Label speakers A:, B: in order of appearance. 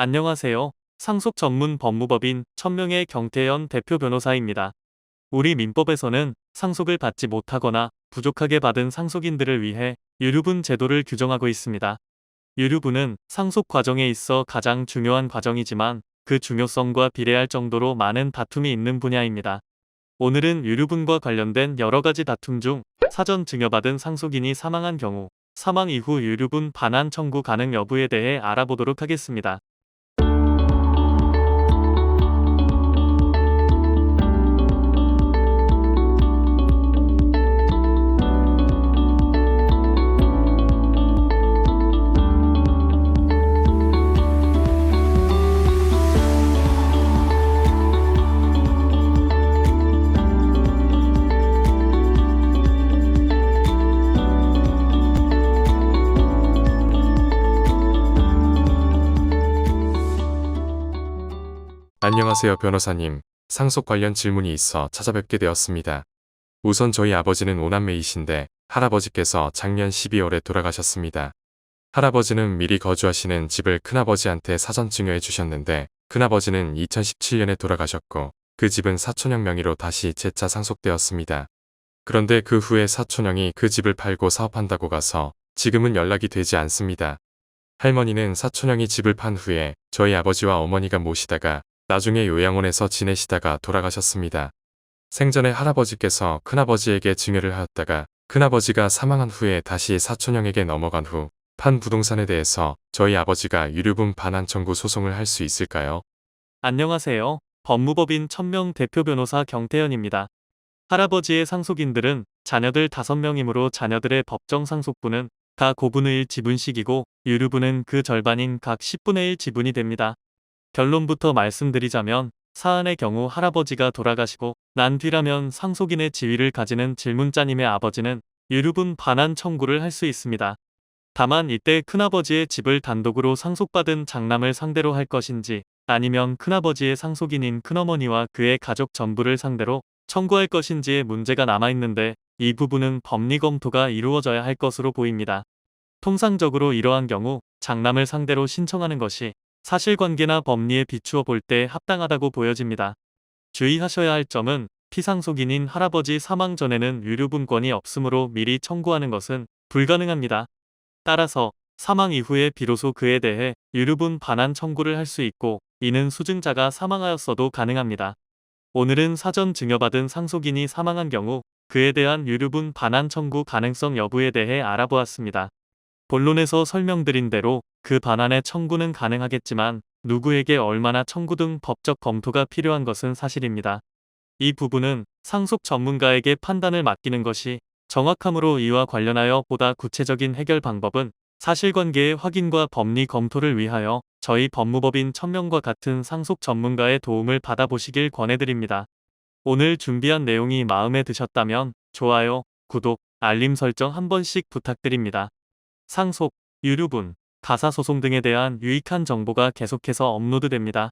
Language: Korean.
A: 안녕하세요. 상속 전문 법무법인 천명의 경태현 대표 변호사입니다. 우리 민법에서는 상속을 받지 못하거나 부족하게 받은 상속인들을 위해 유류분 제도를 규정하고 있습니다. 유류분은 상속 과정에 있어 가장 중요한 과정이지만 그 중요성과 비례할 정도로 많은 다툼이 있는 분야입니다. 오늘은 유류분과 관련된 여러 가지 다툼 중 사전 증여받은 상속인이 사망한 경우 사망 이후 유류분 반환 청구 가능 여부에 대해 알아보도록 하겠습니다.
B: 안녕하세요, 변호사님. 상속 관련 질문이 있어 찾아뵙게 되었습니다. 우선 저희 아버지는 5남매이신데 할아버지께서 작년 12월에 돌아가셨습니다. 할아버지는 미리 거주하시는 집을 큰아버지한테 사전 증여해 주셨는데 큰아버지는 2017년에 돌아가셨고 그 집은 사촌형 명의로 다시 재차 상속되었습니다. 그런데 그 후에 사촌형이 그 집을 팔고 사업한다고 가서 지금은 연락이 되지 않습니다. 할머니는 사촌형이 집을 판 후에 저희 아버지와 어머니가 모시다가 나중에 요양원에서 지내시다가 돌아가셨습니다. 생전에 할아버지께서 큰아버지에게 증여를 하였다가 큰아버지가 사망한 후에 다시 사촌형에게 넘어간 후 판 부동산에 대해서 저희 아버지가 유류분 반환 청구 소송을 할 수 있을까요?
A: 안녕하세요. 법무법인 천명 대표 변호사 경태현입니다. 할아버지의 상속인들은 자녀들 5명이므로 자녀들의 법정 상속분은 각 5분의 1 지분씩이고 유류분은 그 절반인 각 10분의 1 지분이 됩니다. 결론부터 말씀드리자면 사안의 경우 할아버지가 돌아가시고 난 뒤라면 상속인의 지위를 가지는 질문자님의 아버지는 유류분 반환 청구를 할 수 있습니다. 다만 이때 큰아버지의 집을 단독으로 상속받은 장남을 상대로 할 것인지 아니면 큰아버지의 상속인인 큰어머니와 그의 가족 전부를 상대로 청구할 것인지에 문제가 남아있는데 이 부분은 법리 검토가 이루어져야 할 것으로 보입니다. 통상적으로 이러한 경우 장남을 상대로 신청하는 것이 사실관계나 법리에 비추어 볼 때 합당하다고 보여집니다. 주의하셔야 할 점은 피상속인인 할아버지 사망 전에는 유류분권이 없으므로 미리 청구하는 것은 불가능합니다. 따라서 사망 이후에 비로소 그에 대해 유류분 반환 청구를 할 수 있고 이는 수증자가 사망하였어도 가능합니다. 오늘은 사전 증여받은 상속인이 사망한 경우 그에 대한 유류분 반환 청구 가능성 여부에 대해 알아보았습니다. 본론에서 설명드린 대로 그 반환의 청구는 가능하겠지만 누구에게 얼마나 청구 등 법적 검토가 필요한 것은 사실입니다. 이 부분은 상속 전문가에게 판단을 맡기는 것이 정확하므로 이와 관련하여 보다 구체적인 해결 방법은 사실관계의 확인과 법리 검토를 위하여 저희 법무법인 천명과 같은 상속 전문가의 도움을 받아보시길 권해드립니다. 오늘 준비한 내용이 마음에 드셨다면 좋아요, 구독, 알림 설정 한 번씩 부탁드립니다. 상속, 유류분, 가사소송 등에 대한 유익한 정보가 계속해서 업로드됩니다.